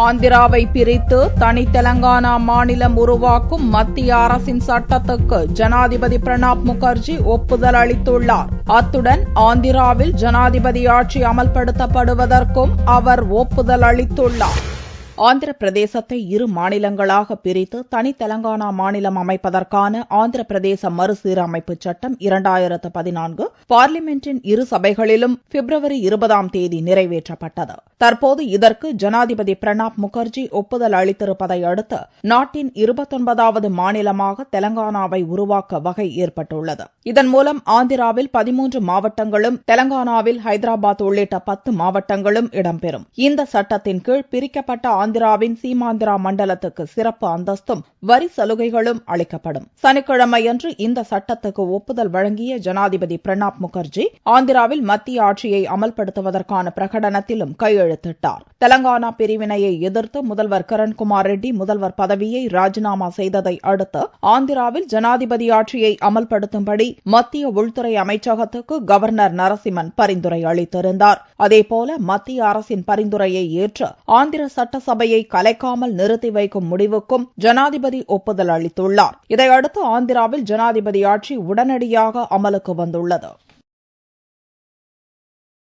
ஆந்திராவை பிரித்து தனி தெலங்கானா மாநிலம் உருவாக்கும் மத்திய அரசின் சட்டத்துக்கு ஜனாதிபதி பிரணாப் முகர்ஜி ஒப்புதல் அளித்துள்ளார். அத்துடன் ஆந்திராவில் ஜனாதிபதி ஆட்சி அமல்படுத்தப்படுவதற்கும் அவர் ஒப்புதல் அளித்துள்ளார். ஆந்திர பிரதேசத்தை இரு மாநிலங்களாக பிரித்து தனி தெலங்கானா மாநிலம் அமைப்பதற்கான ஆந்திர பிரதேச மறுசீரமைப்பு சட்டம் 2014 பார்லிமென்டின் இரு சபைகளிலும் பிப்ரவரி 20ஆம் தேதி நிறைவேற்றப்பட்டது. தற்போது இதற்கு ஜனாதிபதி பிரணாப் முகர்ஜி ஒப்புதல் அளித்திருப்பதை அடுத்து நாட்டின் 29வது மாநிலமாக தெலங்கானாவை உருவாக்க வகை ஏற்பட்டுள்ளது. இதன் மூலம் ஆந்திராவில் 13 மாவட்டங்களும் தெலங்கானாவில் ஹைதராபாத் உள்ளிட்ட 10 மாவட்டங்களும் இடம்பெறும். இந்த சட்டத்தின் கீழ் பிரிக்கப்பட்ட ஆந்திராவின் சீமாந்திரா மண்டலத்துக்கு சிறப்பு அந்தஸ்தும் வரி சலுகைகளும் அளிக்கப்படும். சனிக்கிழமையன்று இந்த சட்டத்துக்கு ஒப்புதல் வழங்கிய ஜனாதிபதி பிரணாப் முகர்ஜி ஆந்திராவில் மத்திய ஆட்சியை அமல்படுத்துவதற்கான பிரகடனத்திலும் கையெழுத்திட்டார். தெலங்கானா பிரிவினையை எதிர்த்து முதல்வர் கிரண்குமார் ரெட்டி முதல்வர் பதவியை ராஜினாமா செய்ததை அடுத்து ஆந்திராவில் ஜனாதிபதி ஆட்சியை அமல்படுத்தும்படி மத்திய உள்துறை அமைச்சகத்துக்கு கவர்னர் நரசிம்மன் பரிந்துரை அளித்திருந்தார். அதேபோல மத்திய அரசின் பரிந்துரையை ஏற்று ஆந்திர சட்டசபையை கலைக்காமல் நிறுத்தி வைக்கும் முடிவுக்கும் ஜனாதிபதி ஒப்புதல் அளித்துள்ளார். இதையடுத்து ஆந்திராவில் ஜனாதிபதி ஆட்சி உடனடியாக அமலுக்கு வந்துள்ளது.